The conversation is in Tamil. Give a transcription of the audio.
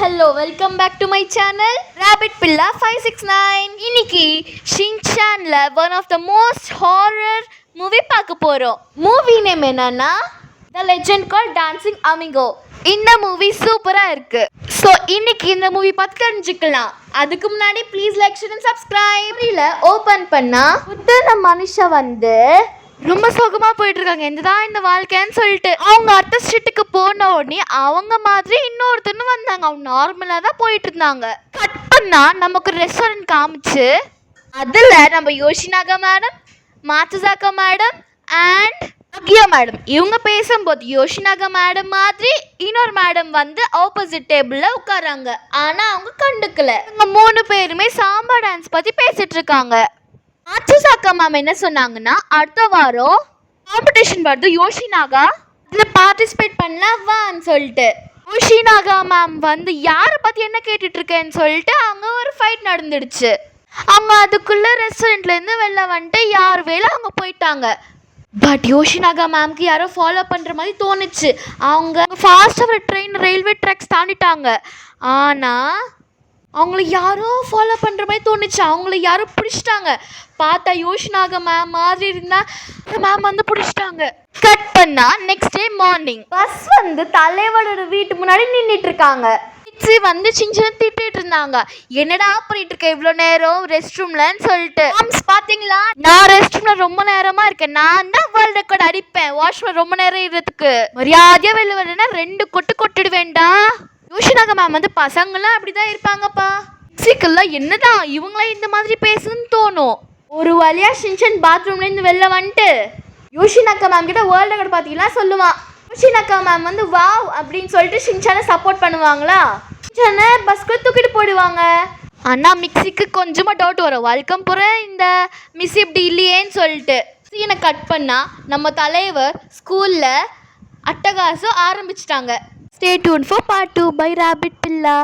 hello, welcome back to my channel Rabbit Pilla 569. இன்னைக்கு ஷின்சான்ல one of the most horror movie பார்க்க போறோம். மூவி நேம் என்னன்னா The Legend Called Dancing Amigo. இந்த மூவி சூப்பரா இருக்கு. ஸோ இன்னைக்கு இந்த மூவி பார்த்து தெரிஞ்சுக்கலாம். அதுக்கு முன்னாடி please like share and subscribe. இதில் ஓப்பன் பண்ணா புத்தன மனுஷன் வந்து ரொம்ப சோகமாக போயிட்டு இருக்காங்க. எந்ததான் இந்த வாழ்க்கைன்னு சொல்லிட்டு அவங்க அடுத்த ஸ்ட்ரீட்டுக்கு போன உடனே அவங்க மாதிரி இன்னொருத்தன்னு வந்தாங்க. அவங்க நார்மலாக தான் போயிட்டு இருந்தாங்க. கட் பண்ணா நமக்கு ரெஸ்டாரண்ட் காமிச்சு அதில் நம்ம Yoshinaga madam, Matsuzaka madam and Akiya madam இவங்க பேசும்போது யோஷினாகா மேடம் மாதிரி இன்னொரு மேடம் வந்து ஆப்போசிட் டேபிளில் உட்காராங்க. ஆனால் அவங்க கண்டுக்கல. இவங்க 3 பேருமே சாம்பா டான்ஸ் பற்றி பேசிட்டு இருக்காங்க. மாத்துசாக்கா மேம் என்ன சொன்னாங்கன்னா, அடுத்த வாரம் காம்படிஷன் வருது யோஷினாகா இதில் பார்ட்டிசிபேட் பண்ணலாம் வான்னு சொல்லிட்டு. யோஷினாகா மேம் வந்து யாரை பற்றி என்ன கேட்டுட்டு இருக்கேன்னு சொல்லிட்டு அங்கே ஒரு ஃபைட் நடந்துடுச்சு. அவங்க அதுக்குள்ளே ரெஸ்டாரண்ட்லேருந்து வெளில வந்துட்டு யார் வேலை அவங்க போயிட்டாங்க. பட் யோஷினாகா மேம்க்கு யாரோ ஃபாலோ பண்ணுற மாதிரி தோணுச்சு. அவங்க ஃபாஸ்ட்டாக ஒரு ட்ரெயின் ரயில்வே ட்ராக்ஸ் தாண்டிட்டாங்க. ஆனால் அவங்கள யாரோ ஃபாலோ பண்ணுற மாதிரி தோணுச்சு. அவங்கள யாரோ பிடிச்சிட்டாங்க. பார்த்தா யோஷினாகா மேம் மாதிரி இருந்தால் மேம் வந்து பிடிச்சிட்டாங்க. கட் பண்ணா நெக்ஸ்ட் டே மார்னிங் பஸ் வந்து தலைவரோட வீட்டு முன்னாடி நின்றுட்டு இருக்காங்க. வந்து சின்ன திட்டிட்டு இருந்தாங்க, என்னடா பண்ணிட்டு இருக்க இவ்வளோ நேரம் ரெஸ்ட் ரூம்லன்னு சொல்லிட்டு. பாத்தீங்களா, நான் ரெஸ்ட் ரூம்ல ரொம்ப நேரமா இருக்கேன். நான் தான் வேர்ல்ட் ரெக்கார்ட் அடிப்பேன் வாஷ்ரூம்ல ரொம்ப நேரம் இருக்கிறதுக்கு. மரியாதையா வெளில வரேன்னா 2 கொட்டு கொட்டிடுவேண்டா. யோஷினாகா மேம் வந்து பசங்களாம் அப்படிதான் இருப்பாங்கப்பா. சீக்கிரம் என்னதான் இவங்களாம் இந்த மாதிரி பேசுன்னு தோணும். ஒரு வழியா ஷின்சான் பாத்ரூம்லேருந்து வெளில வந்துட்டு யோஷினாகா மேம் கிட்ட வேர்ல்ட் ரெக்கார்ட் பார்த்தீங்கன்னா சொல்லுவான். யோஷினாகா மேம் வந்து வாவ் அப்படின்னு சொல்லிட்டு ஷின்சானை சப்போர்ட் பண்ணுவாங்களா. ஷின்சானை பஸ்க்குள்ள தூக்கிட்டு போயிடுவாங்க. ஆனால் மிக்ஸிக்கு கொஞ்சமாக டவுட் வரும், வழக்கம் போகிற இந்த மிஸ் இப்படி இல்லையேன்னு சொல்லிட்டு. சீனை கட் பண்ணால் நம்ம தலைவர் ஸ்கூலில் அட்டகாசம் ஆரம்பிச்சிட்டாங்க. Stay tuned for part 2 by Rabbit Pilla.